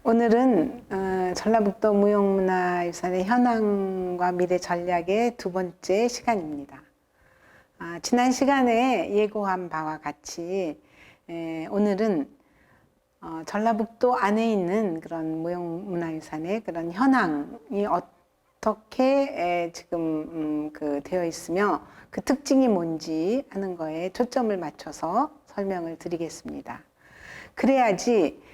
오늘은 전라북도 무형문화유산의 현황과 미래 전략의 두 번째 시간입니다. 지난 시간에 예고한 바와 같이 오늘은 전라북도 안에 있는 그런 무형문화유산의 그런 현황이 어떻게 지금 되어 있으며 그 특징이 뭔지 하는 거에 초점을 맞춰서 설명을 드리겠습니다. 그래야지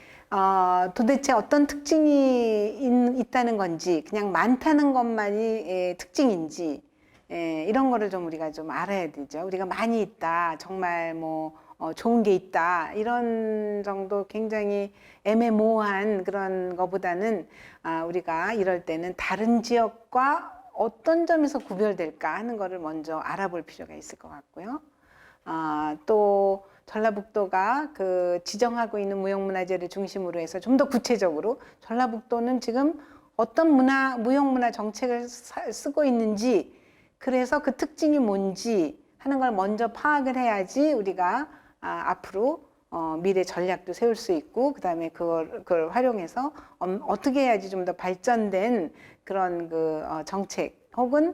도대체 어떤 특징이 있다는 건지, 그냥 많다는 것만이 특징인지, 이런 거를 좀 우리가 좀 알아야 되죠. 우리가 많이 있다, 정말 뭐 좋은 게 있다, 이런 정도 굉장히 애매모호한 그런 거보다는 우리가 이럴 때는 다른 지역과 어떤 점에서 구별될까 하는 거를 먼저 알아볼 필요가 있을 것 같고요. 또 전라북도가 지정하고 있는 무형문화재를 중심으로 해서 좀 더 구체적으로 전라북도는 지금 어떤 무형문화 정책을 쓰고 있는지, 그래서 그 특징이 뭔지 하는 걸 먼저 파악을 해야지 우리가 앞으로 미래 전략도 세울 수 있고, 그다음에 그걸 활용해서 어떻게 해야지 좀 더 발전된 그런 정책 혹은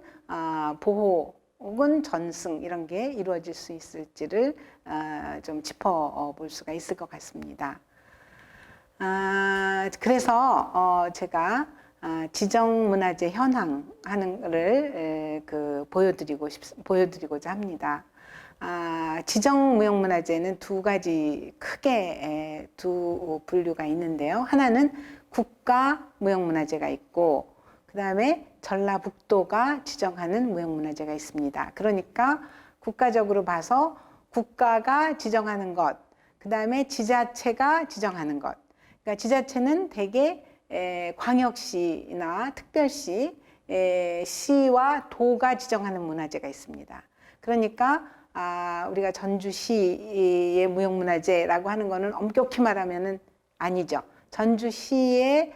보호 혹은 전승 이런 게 이루어질 수 있을지를 좀 짚어볼 수가 있을 것 같습니다. 그래서 제가 지정문화재 현황 하는 거를 보여드리고자 합니다. 지정무형문화재는 두 가지 크게 두 분류가 있는데요. 하나는 국가무형문화재가 있고, 그 다음에 전라북도가 지정하는 무형문화재가 있습니다. 그러니까 국가적으로 봐서 국가가 지정하는 것, 그 다음에 지자체가 지정하는 것. 그러니까 지자체는 대개 광역시나 특별시, 시와 도가 지정하는 문화재가 있습니다. 그러니까 우리가 전주시의 무형문화재라고 하는 거는 엄격히 말하면은 아니죠. 전주시에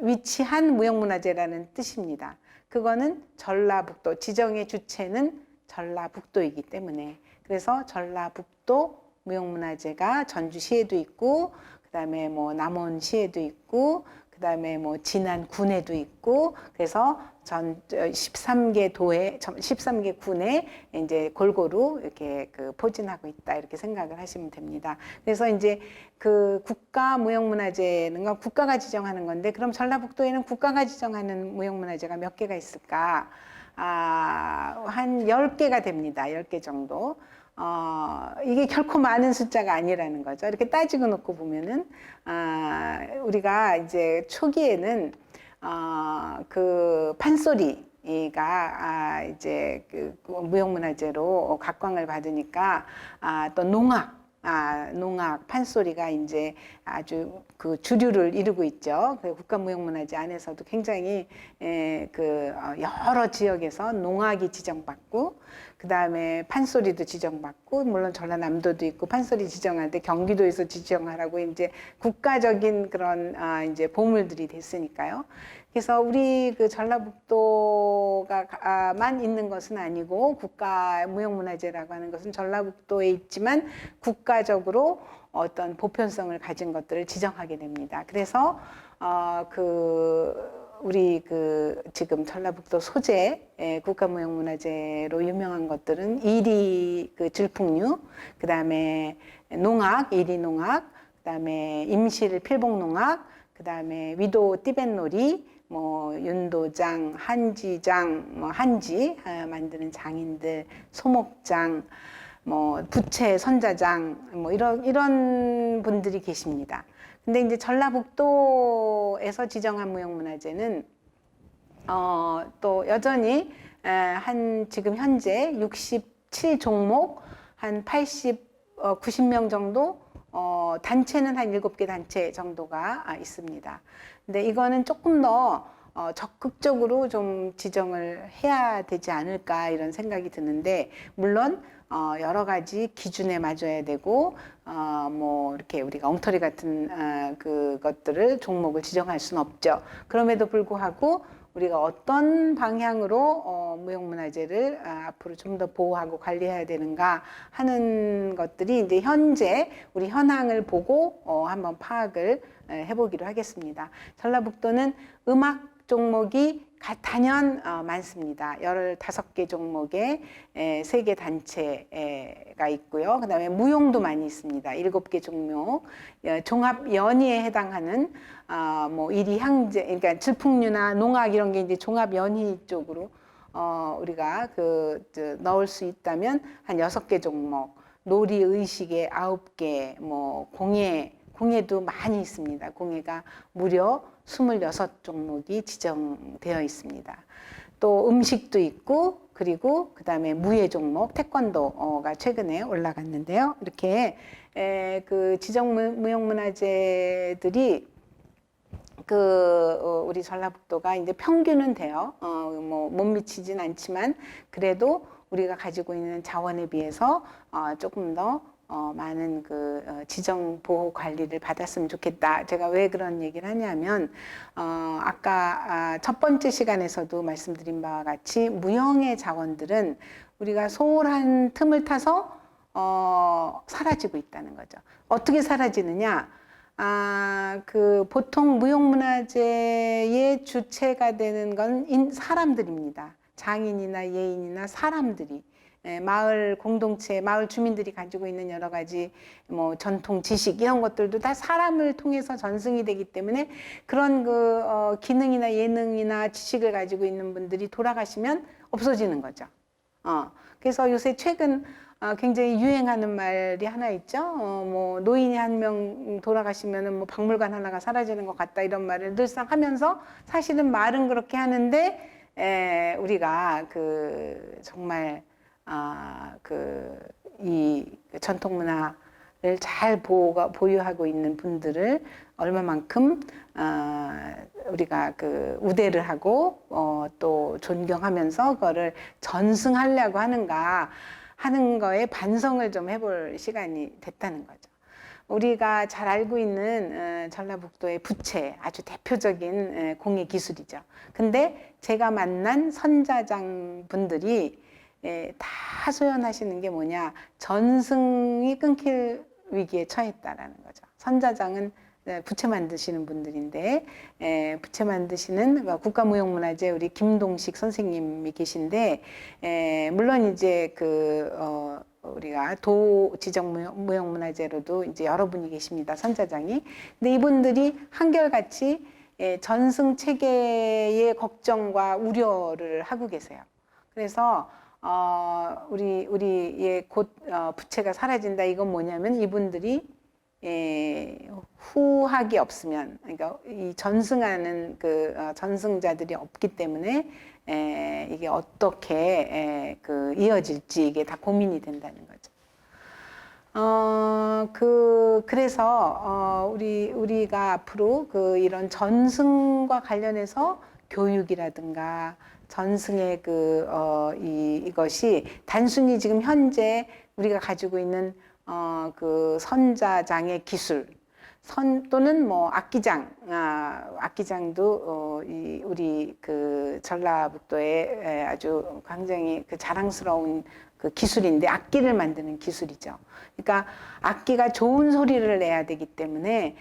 위치한 무형문화재라는 뜻입니다. 그거는 전라북도, 지정의 주체는 전라북도이기 때문에, 그래서 전라북도 무형문화재가 전주시에도 있고, 그 다음에 뭐 남원시에도 있고, 그 다음에 뭐 진안군에도 있고, 그래서 13개 도에, 13개 군에 이제 골고루 이렇게 포진하고 있다, 이렇게 생각을 하시면 됩니다. 그래서 이제 국가 무형문화재는 국가가 지정하는 건데, 그럼 전라북도에는 국가가 지정하는 무형문화재가 몇 개가 있을까? 한 10개가 됩니다. 10개 정도. 이게 결코 많은 숫자가 아니라는 거죠. 이렇게 따지고 놓고 보면은, 우리가 이제 초기에는, 판소리가, 이제 무형문화재로 각광을 받으니까, 또 농악, 판소리가 이제 아주 주류를 이루고 있죠. 국가무형문화재 안에서도 굉장히 여러 지역에서 농악이 지정받고, 그 다음에 판소리도 지정받고, 물론 전라남도도 있고 판소리 지정하는데 경기도에서 지정하라고 이제 국가적인 그런 이제 보물들이 됐으니까요. 그래서 우리 전라북도가만 있는 것은 아니고, 국가 무형문화재라고 하는 것은 전라북도에 있지만 국가적으로 어떤 보편성을 가진 것들을 지정하게 됩니다. 그래서 우리 지금 전라북도 소재 국가무형문화재로 유명한 것들은 이리 들풍류, 그 다음에 농악, 이리 농악, 그 다음에 임실 필봉농악, 그 다음에 위도 띠뱃놀이, 뭐 윤도장, 한지장, 뭐 한지 만드는 장인들, 소목장, 뭐 부채 선자장, 뭐 이런 분들이 계십니다. 근데 이제 전라북도에서 지정한 무형문화재는 또 여전히 지금 현재 67종목, 한 90명 정도, 단체는 한 7개 단체 정도가 있습니다. 근데 이거는 조금 더 적극적으로 좀 지정을 해야 되지 않을까, 이런 생각이 드는데, 물론 여러 가지 기준에 맞아야 되고, 뭐 이렇게 우리가 엉터리 같은 그것들을 종목을 지정할 수는 없죠. 그럼에도 불구하고 우리가 어떤 방향으로 무형문화재를 앞으로 좀 더 보호하고 관리해야 되는가 하는 것들이 이제 현재 우리 현황을 보고 한번 파악을 해보기로 하겠습니다. 전라북도는 음악 종목이 단연 많습니다. 15개 종목에 3개 단체가 있고요. 그 다음에 무용도 많이 있습니다. 7개 종목, 종합연희에 해당하는 뭐 이리향제, 그러니까 질풍류나 농악 이런 게 이제 종합연희 쪽으로 우리가 넣을 수 있다면 한 6개 종목, 놀이의식에 9개, 뭐 공예도 많이 있습니다. 공예가 무려 26종목이 지정되어 있습니다. 또 음식도 있고, 그리고 그 다음에 무예 종목, 태권도가 최근에 올라갔는데요. 이렇게 그 지정 무형문화재들이 우리 전라북도가 이제 평균은 돼요. 뭐 못 미치진 않지만 그래도 우리가 가지고 있는 자원에 비해서 조금 더 많은 지정 보호 관리를 받았으면 좋겠다. 제가 왜 그런 얘기를 하냐면 아까 첫 번째 시간에서도 말씀드린 바와 같이 무형의 자원들은 우리가 소홀한 틈을 타서 사라지고 있다는 거죠. 어떻게 사라지느냐? 보통 무형문화재의 주체가 되는 건 사람들입니다. 장인이나 예인이나 사람들이. 마을 공동체, 마을 주민들이 가지고 있는 여러 가지 뭐 전통 지식 이런 것들도 다 사람을 통해서 전승이 되기 때문에 그런 기능이나 예능이나 지식을 가지고 있는 분들이 돌아가시면 없어지는 거죠. 그래서 요새 최근 굉장히 유행하는 말이 하나 있죠. 뭐 노인이 한 명 돌아가시면은 뭐 박물관 하나가 사라지는 것 같다 이런 말을 늘상 하면서 사실은 말은 그렇게 하는데 우리가 정말 이 전통 문화를 잘 보유하고 있는 분들을 얼마만큼 우리가 우대를 하고 또 존경하면서 그거를 전승하려고 하는가 하는 거에 반성을 좀 해볼 시간이 됐다는 거죠. 우리가 잘 알고 있는 전라북도의 부채, 아주 대표적인 공예 기술이죠. 근데 제가 만난 선자장 분들이 다 소연하시는 게 뭐냐, 전승이 끊길 위기에 처했다라는 거죠. 선자장은 부채 만드시는 분들인데 부채 만드시는 국가무형문화재 우리 김동식 선생님이 계신데 물론 이제 우리가 도 지정 무형문화재로도 이제 여러분이 계십니다. 선자장이. 근데 이분들이 한결같이 전승 체계의 걱정과 우려를 하고 계세요. 그래서 우리의 곧 부채가 사라진다. 이건 뭐냐면 이분들이 후학이 없으면, 그러니까 이 전승하는 전승자들이 없기 때문에 이게 어떻게 이어질지 이게 다 고민이 된다는 거죠. 그래서 우리가 앞으로 이런 전승과 관련해서 교육이라든가 전승의 이것이 단순히 지금 현재 우리가 가지고 있는 선자장의 기술, 또는 뭐 악기장도 우리 전라북도의 아주 굉장히 자랑스러운 기술인데, 악기를 만드는 기술이죠. 그러니까 악기가 좋은 소리를 내야 되기 때문에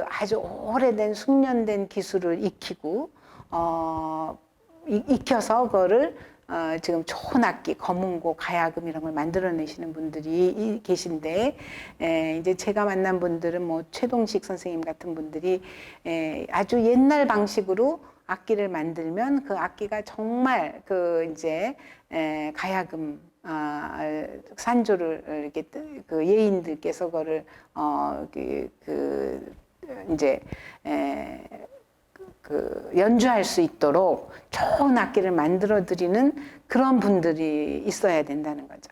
아주 오래된 숙련된 기술을 익히고 익혀서 그거를 지금 좋은 악기, 검은고, 가야금 이런 걸 만들어내시는 분들이 계신데, 이제 제가 만난 분들은 뭐 최동식 선생님 같은 분들이 아주 옛날 방식으로 악기를 만들면 그 악기가 정말 이제 가야금 산조를 이렇게 예인들께서 그거를 이제 연주할 수 있도록 좋은 악기를 만들어 드리는 그런 분들이 있어야 된다는 거죠.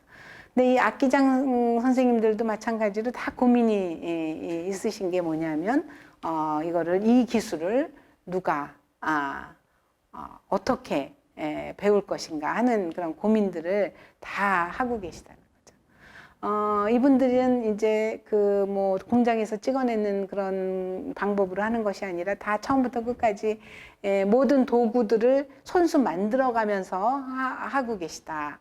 근데 이 악기장 선생님들도 마찬가지로 다 고민이 있으신 게 뭐냐면 이 기술을 누가 어떻게 배울 것인가 하는 그런 고민들을 다 하고 계시다는 거죠. 이분들은 이제 그 뭐 공장에서 찍어내는 그런 방법으로 하는 것이 아니라 다 처음부터 끝까지 모든 도구들을 손수 만들어가면서 하고 계시다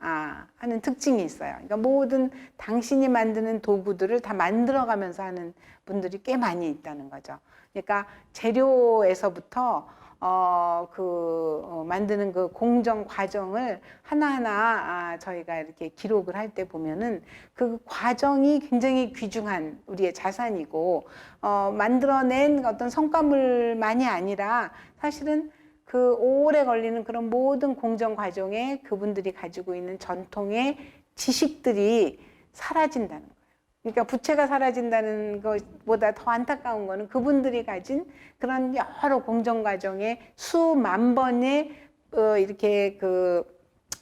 하는 특징이 있어요. 그러니까 모든 당신이 만드는 도구들을 다 만들어가면서 하는 분들이 꽤 많이 있다는 거죠. 그러니까 재료에서부터 만드는 그 공정 과정을 하나하나 저희가 이렇게 기록을 할 때 보면은 그 과정이 굉장히 귀중한 우리의 자산이고, 만들어낸 어떤 성과물만이 아니라 사실은 그 오래 걸리는 그런 모든 공정 과정에 그분들이 가지고 있는 전통의 지식들이 사라진다는 거예요. 그러니까 부채가 사라진다는 것보다 더 안타까운 거는 그분들이 가진 그런 여러 공정 과정에 수만 번의 이렇게 그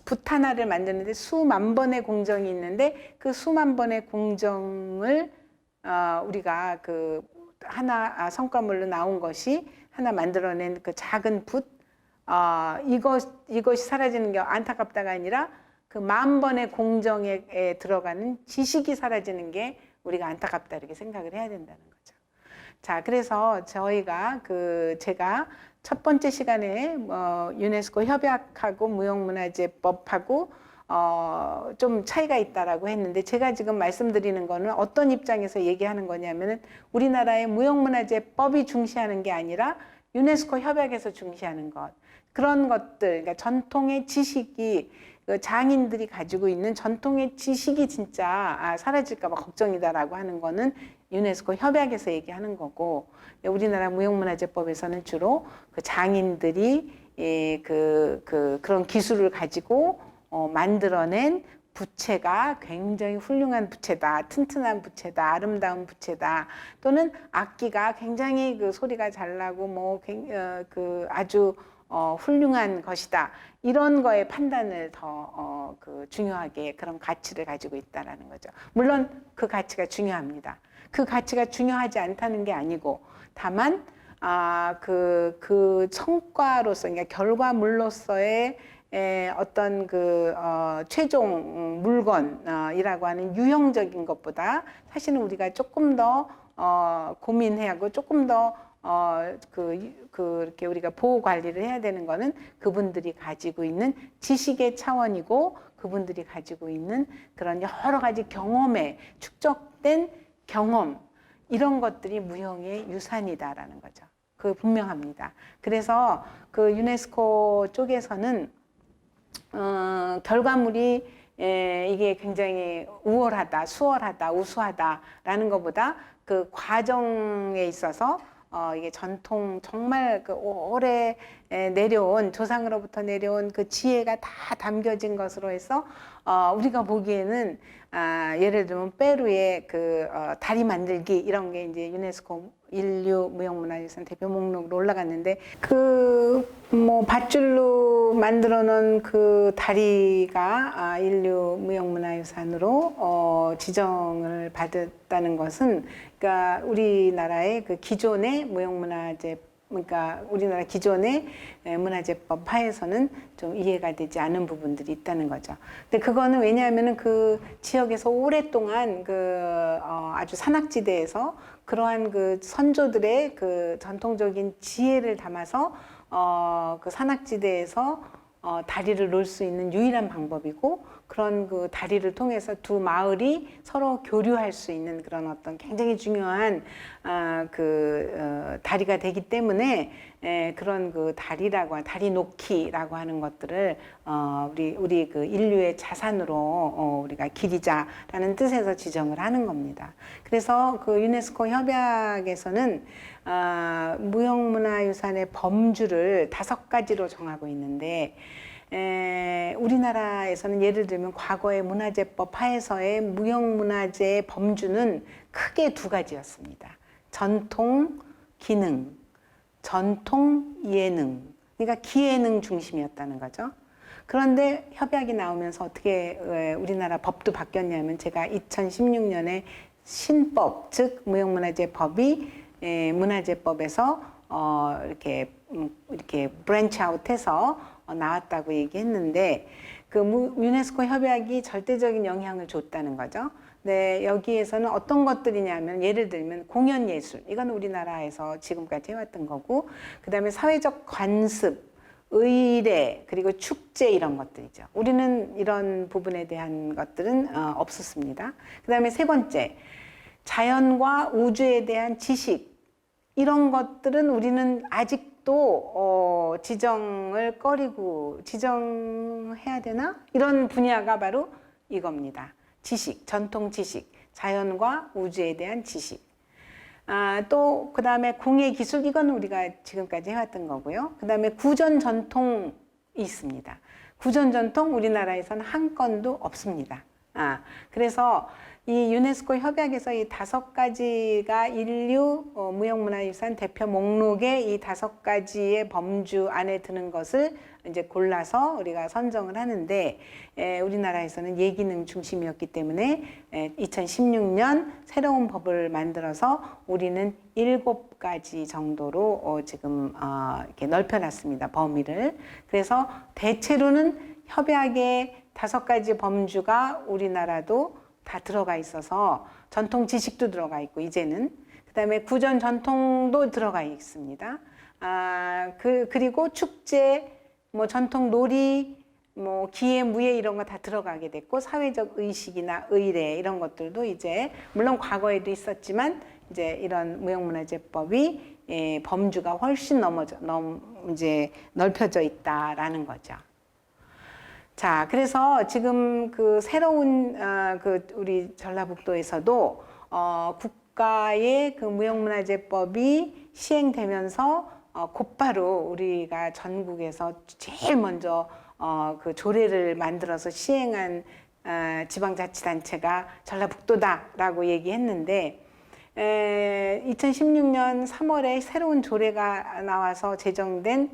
붓 하나를 만드는데 수만 번의 공정이 있는데 그 수만 번의 공정을 우리가 그 하나 성과물로 나온 것이 하나 만들어낸 그 작은 붓 이것이 사라지는 게 안타깝다가 아니라 그 만 번의 공정에 들어가는 지식이 사라지는 게 우리가 안타깝다 이렇게 생각을 해야 된다는 거죠. 자, 그래서 저희가 제가 첫 번째 시간에 유네스코 협약하고 무형문화재법하고 좀 차이가 있다라고 했는데, 제가 지금 말씀드리는 거는 어떤 입장에서 얘기하는 거냐면은 우리나라의 무형문화재법이 중시하는 게 아니라 유네스코 협약에서 중시하는 것, 그런 것들, 그러니까 전통의 지식이 그 장인들이 가지고 있는 전통의 지식이 진짜 사라질까 봐 걱정이다라고 하는 거는 유네스코 협약에서 얘기하는 거고, 우리나라 무형문화재법에서는 주로 그 장인들이 그런 기술을 가지고 만들어낸 부채가 굉장히 훌륭한 부채다, 튼튼한 부채다, 아름다운 부채다, 또는 악기가 굉장히 그 소리가 잘 나고 아주 훌륭한 것이다, 이런 거에 판단을 더 중요하게 그런 가치를 가지고 있다라는 거죠. 물론 그 가치가 중요합니다. 그 가치가 중요하지 않다는 게 아니고, 다만 그 성과로서, 그러니까 결과물로서의 어떤 최종 물건이라고 하는 유형적인 것보다 사실은 우리가 조금 더 고민해야 하고 조금 더 이렇게 우리가 보호 관리를 해야 되는 거는 그분들이 가지고 있는 지식의 차원이고, 그분들이 가지고 있는 그런 여러 가지 경험에 축적된 경험, 이런 것들이 무형의 유산이다라는 거죠. 그 분명합니다. 그래서 그 유네스코 쪽에서는 결과물이 이게 굉장히 우월하다, 수월하다, 우수하다라는 것보다 그 과정에 있어서 이게 전통 정말 그 오래 내려온, 조상으로부터 내려온 그 지혜가 다 담겨진 것으로 해서 우리가 보기에는 예를 들면 페루의 다리 만들기 이런 게 이제 유네스코 인류 무형문화유산 대표 목록으로 올라갔는데, 밧줄로 만들어 놓은 그 다리가 인류 무형문화유산으로 지정을 받았다는 것은, 그러니까 우리나라의 그 기존의 무형문화재, 그러니까 우리나라 기존의 문화재법 하에서는 좀 이해가 되지 않은 부분들이 있다는 거죠. 근데 그거는 왜냐하면은 그 지역에서 오랫동안 아주 산악지대에서 그러한 그 선조들의 그 전통적인 지혜를 담아서 그 산악지대에서 다리를 놓을 수 있는 유일한 방법이고, 그런 그 다리를 통해서 두 마을이 서로 교류할 수 있는 그런 어떤 굉장히 중요한 다리가 되기 때문에 그런 그 다리 놓기라고 하는 것들을 우리 그 인류의 자산으로 우리가 기리자라는 뜻에서 지정을 하는 겁니다. 그래서 그 유네스코 협약에서는 무형문화유산의 범주를 5가지로 정하고 있는데, 우리나라에서는 예를 들면 과거의 문화재법 하에서의 무형문화재의 범주는 크게 2가지였습니다. 전통, 기능, 전통, 예능. 그러니까 기예능 중심이었다는 거죠. 그런데 협약이 나오면서 어떻게 우리나라 법도 바뀌었냐면, 제가 2016년에 신법, 즉 무형문화재법이 문화재법에서 이렇게 브랜치 아웃해서 나왔다고 얘기했는데, 그 유네스코 협약이 절대적인 영향을 줬다는 거죠. 네, 여기에서는 어떤 것들이냐면 예를 들면 공연 예술, 이건 우리나라에서 지금까지 해왔던 거고, 그 다음에 사회적 관습, 의례, 그리고 축제 이런 것들이죠. 우리는 이런 부분에 대한 것들은 없었습니다. 그 다음에 세 번째, 자연과 우주에 대한 지식, 이런 것들은 우리는 아직도 지정을 꺼리고, 지정해야 되나? 이런 분야가 바로 이겁니다. 지식, 전통 지식, 자연과 우주에 대한 지식. 또 그 다음에 공예 기술, 이건 우리가 지금까지 해왔던 거고요. 그 다음에 구전 전통이 있습니다. 구전 전통 우리나라에서는 한 건도 없습니다. 그래서 이 유네스코 협약에서 이 5가지가 인류 무형문화유산 대표 목록에 이 5가지의 범주 안에 드는 것을 이제 골라서 우리가 선정을 하는데, 우리나라에서는 예기능 중심이었기 때문에 2016년 새로운 법을 만들어서 우리는 7가지 정도로 지금 이렇게 넓혀놨습니다, 범위를. 그래서 대체로는 협약의 5가지 범주가 우리나라도 다 들어가 있어서 전통 지식도 들어가 있고, 이제는 그 다음에 구전 전통도 들어가 있습니다. 그리고 축제, 뭐 전통 놀이, 뭐 기예 무예 이런 거 다 들어가게 됐고, 사회적 의식이나 의례 이런 것들도 이제 물론 과거에도 있었지만 이제 이런 무형문화재법이 범주가 훨씬 이제 넓혀져 있다라는 거죠. 자, 그래서 지금 그 새로운 우리 전라북도에서도 국가의 그 무형문화재법이 시행되면서 곧바로 우리가 전국에서 제일 먼저 그 조례를 만들어서 시행한 지방자치단체가 전라북도다라고 얘기했는데, 2016년 3월에 새로운 조례가 나와서 제정된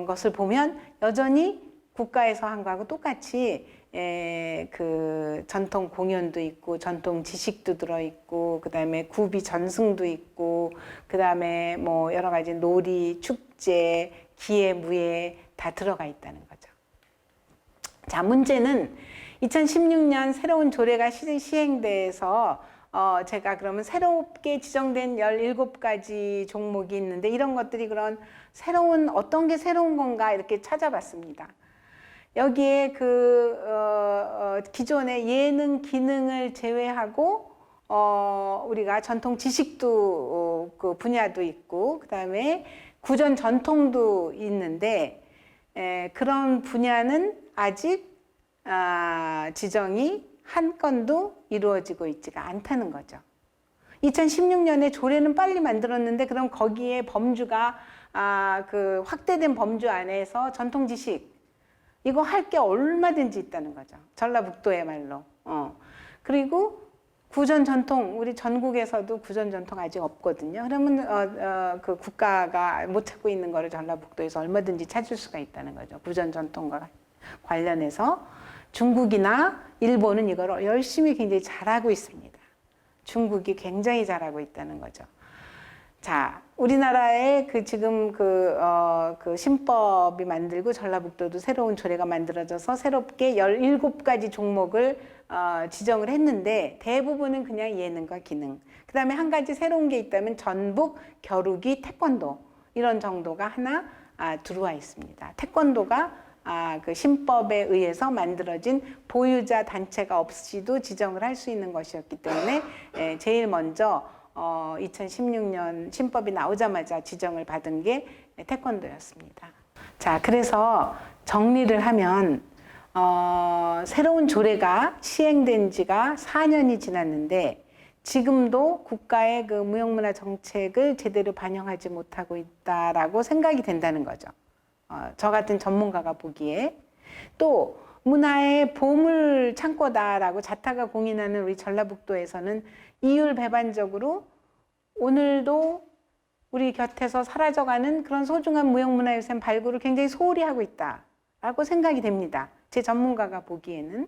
것을 보면 여전히 국가에서 한 거하고 똑같이 그 전통 공연도 있고, 전통 지식도 들어있고, 그 다음에 구비 전승도 있고, 그 다음에 뭐 여러 가지 놀이, 축제, 기예, 무예 다 들어가 있다는 거죠. 자, 문제는 2016년 새로운 조례가 시행돼서 제가 그러면 새롭게 지정된 17가지 종목이 있는데, 이런 것들이 그런 어떤 게 새로운 건가 이렇게 찾아봤습니다. 여기에 기존의 예능, 기능을 제외하고, 우리가 전통 지식도 그 분야도 있고, 그 다음에 구전 전통도 있는데, 그런 분야는 아직 지정이 한 건도 이루어지고 있지가 않다는 거죠. 2016년에 조례는 빨리 만들었는데, 그럼 거기에 범주가 그 확대된 범주 안에서 전통 지식, 이거 할 게 얼마든지 있다는 거죠. 전라북도의말로. 그리고 구전 전통, 우리 전국에서도 구전 전통 아직 없거든요. 그러면 그 국가가 못 찾고 있는 거를 전라북도에서 얼마든지 찾을 수가 있다는 거죠. 구전 전통과 관련해서 중국이나 일본은 이걸 열심히 굉장히 잘하고 있습니다. 중국이 굉장히 잘하고 있다는 거죠. 자, 우리나라의 지금 그 신법이 만들고 전라북도도 새로운 조례가 만들어져서 새롭게 17가지 종목을 지정을 했는데, 대부분은 그냥 예능과 기능. 그 다음에 한 가지 새로운 게 있다면 전북, 겨루기, 태권도 이런 정도가 하나 들어와 있습니다. 태권도가 그 신법에 의해서 만들어진 보유자 단체가 없이도 지정을 할 수 있는 것이었기 때문에 제일 먼저 2016년 신법이 나오자마자 지정을 받은 게 태권도였습니다. 자, 그래서 정리를 하면 새로운 조례가 시행된 지가 4년이 지났는데, 지금도 국가의 그 무형문화 정책을 제대로 반영하지 못하고 있다라고 생각이 된다는 거죠. 저 같은 전문가가 보기에. 또 문화의 보물 창고다라고 자타가 공인하는 우리 전라북도에서는 이율배반적으로 오늘도 우리 곁에서 사라져가는 그런 소중한 무형문화유산 발굴을 굉장히 소홀히 하고 있다라고 생각이 됩니다. 제 전문가가 보기에는.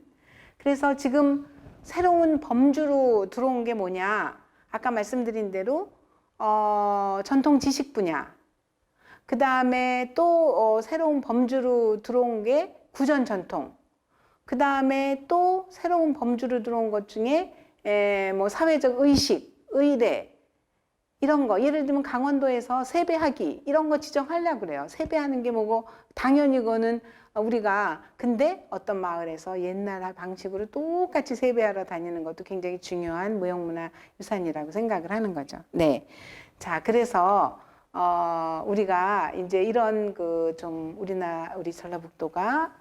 그래서 지금 새로운 범주로 들어온 게 뭐냐, 아까 말씀드린 대로 전통 지식 분야, 그 다음에 또 새로운 범주로 들어온 게 구전 전통, 그 다음에 또 새로운 범주로 들어온 것 중에 뭐 사회적 의식, 의례 이런 거, 예를 들면 강원도에서 세배하기 이런 거 지정하려고 그래요. 세배하는 게 뭐고, 당연히 그거는 우리가, 근데 어떤 마을에서 옛날 방식으로 똑같이 세배하러 다니는 것도 굉장히 중요한 무형문화 유산이라고 생각을 하는 거죠. 네. 자, 그래서 우리가 이제 이런 우리 전라북도가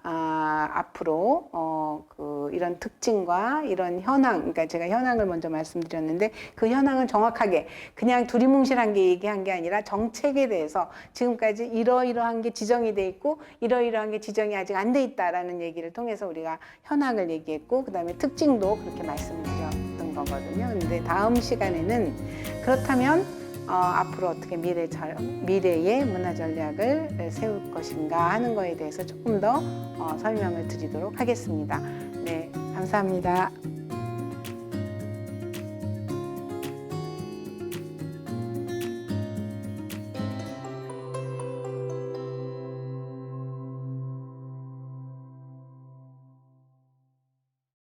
앞으로 이런 특징과 이런 현황, 그러니까 제가 현황을 먼저 말씀드렸는데, 그 현황은 정확하게 그냥 두리뭉실한 게 얘기한 게 아니라 정책에 대해서 지금까지 이러이러한 게 지정이 돼 있고 이러이러한 게 지정이 아직 안 돼 있다라는 얘기를 통해서 우리가 현황을 얘기했고, 그 다음에 특징도 그렇게 말씀을 드렸던 거거든요. 근데 다음 시간에는 그렇다면 앞으로 어떻게 미래의 문화 전략을 세울 것인가 하는 거에 대해서 조금 더 설명을 드리도록 하겠습니다. 네, 감사합니다.